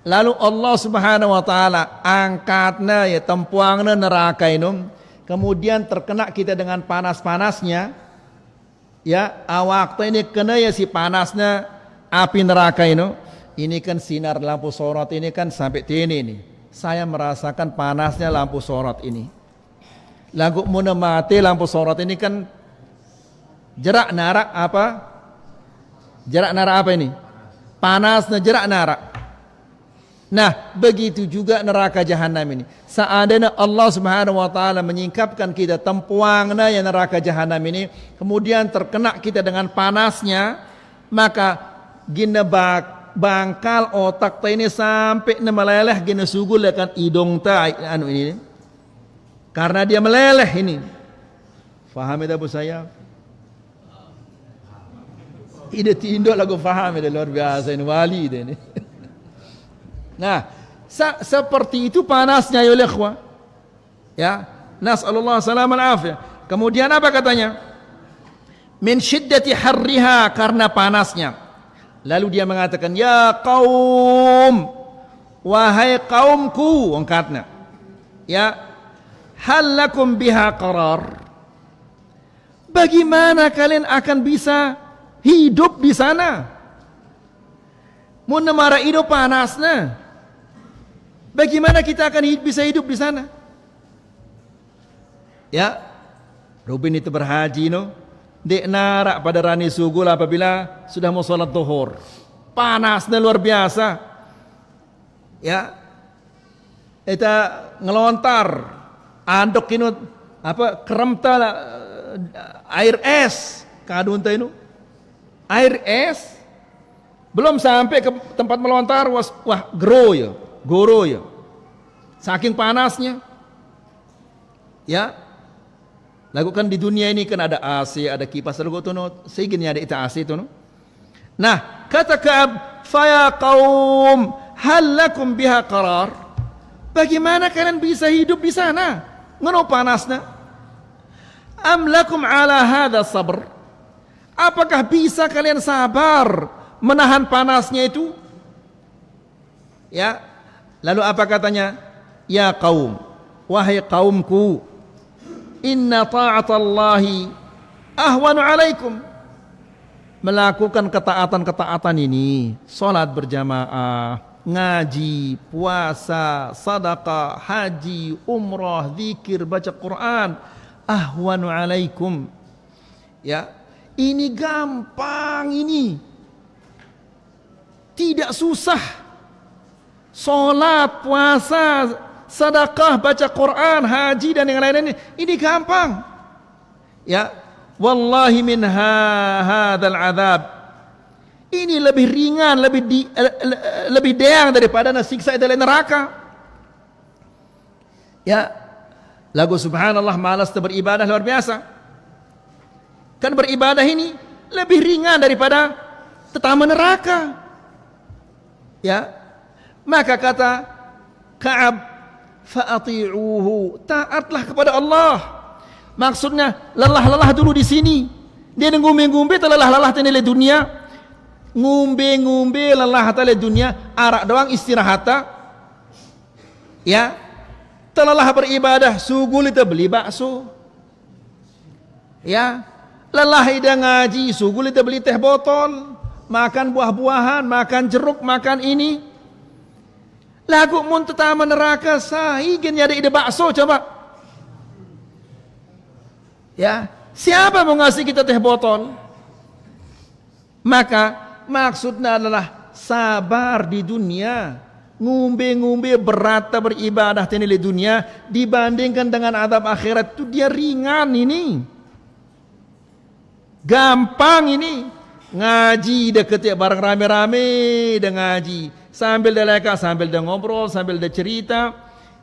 Lalu Allah Subhanahu wa taala angkatnya ya tempuangnya neraka ini, kemudian terkena kita dengan panas-panasnya. Ya, waktu ini kena ya si panasnya api neraka ini. Ini kan sinar lampu sorot ini kan sampai sini nih. Saya merasakan panasnya lampu sorot ini. Lagu muna mati lampu sorot ini kan jerak narak apa? Jerak narak apa ini? Panasnya jerak narak. Nah, begitu juga neraka jahanam ini. Seandainya Allah Subhanahu wa taala menyingkapkan kita tempuangna yang neraka jahanam ini, kemudian terkena kita dengan panasnya, maka gina bangkal otak ta ini sampai meleleh gina sugul akan hidung ta anu ini. Karena dia meleleh ini. Faham itu Abu Sayyaf? Ide tindo lagu faham itu luar biasa ini wali ini. Nah, seperti itu panasnya ya ikhwah. Ya, nas'alullah salam al-afiyah. Kemudian apa katanya? Min syiddati harriha, karena panasnya. Lalu dia mengatakan, ya qaum, wahai kaumku, angkatnya. Ya, hal lakum biha qarar. Bagaimana kalian akan bisa hidup di sana? Mun mara hidup panasnya. Bagaimana kita akan bisa hidup di sana? Ya, Rubin itu berhaji no, dek narak pada rani sugul apabila sudah mau sholat zuhur. Panasnya luar biasa. Ya, kita ngelontar, andok ini apa keremta air es, kadunta ini air es. Belum sampai ke tempat melontar, wah goro ya, saking panasnya. Ya, lakukan di dunia ini kan ada AC, ada kipas, lagu tu no, segini ada itu AC tu no. Nah, kata Ka'ab, faya qaum hal lakum biha qarar. Bagaimana kalian bisa hidup di sana? Ngono panasnya. Am lakum ala hadha sabr? Apakah bisa kalian sabar menahan panasnya itu? Ya. Lalu apa katanya? Ya kaum, wahai kaumku, inna ta'atallahi ahwanu alaikum. Melakukan ketaatan-ketaatan ini, salat berjamaah, ngaji, puasa, sedekah, haji, umrah, zikir, baca Quran, ahwanu alaikum. Ya, ini gampang ini. Tidak susah. Salat, puasa, sedekah, baca Quran, haji dan yang lain-lain ini gampang. Ya, wallahi min hadzal adzab. Ini lebih ringan, lebih deang daripada siksa dalam neraka. Ya, lagu subhanallah malas beribadah luar biasa. Kan beribadah ini lebih ringan daripada tetama neraka. Ya. Maka kata Ka'ab, fa'ati'uhu, taatlah kepada Allah. Maksudnya lelah-lelah dulu di sini. Dia ngumbe-ngumbe terlelah-lelah tenile dunia. Ngumbe-ngumbe lelah tele dunia, arak doang istirahat. Ya. Terlelah beribadah, sugul itu beli bakso. Ya. Lelah ida ngaji, sugul itu beli teh botol, makan buah-buahan, makan jeruk, makan ini. Lagu mun tetama neraka sahigen ada ide bakso coba. Ya, siapa mau ngasih kita teh botol? Maka maksudnya adalah sabar di dunia. Ngumbe-ngumbe berat beribadah di dunia dibandingkan dengan azab akhirat itu dia ringan ini. Gampang ini. Ngaji deket ya bareng rame-rame dan ngaji. Sambil dia leka, sambil dia ngobrol, sambil dia cerita.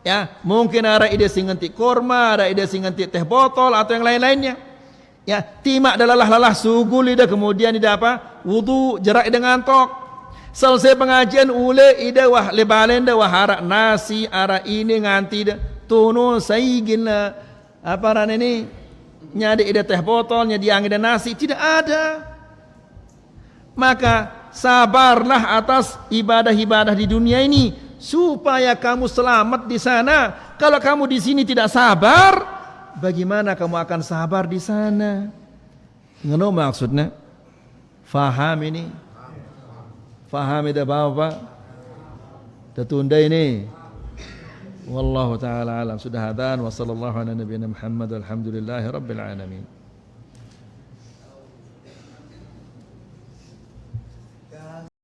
Ya, mungkin ada ide singanti korma, ada ide singanti teh botol atau yang lain-lainnya. Ya, timak dah lelah-lelah sugul ida kemudian ida apa? Wudu, jerak ida ngantok. Selesai pengajian ule ida wah lebalenda wah harak nasi, ara ini nganti ida tunu saigin apa ran ini nyadi ida teh botol, nyadi angin dan nasi, tidak ada. Maka sabarlah atas ibadah-ibadah di dunia ini supaya kamu selamat di sana. Kalau kamu di sini tidak sabar, bagaimana kamu akan sabar di sana? Ngono maksudnya? Faham ini? Faham itu Bapak? Tertunda ini. Wallahu taala alam. Sudah adzan wa sallallahu ala nabiyina Muhammad walhamdulillahi rabbil alamin.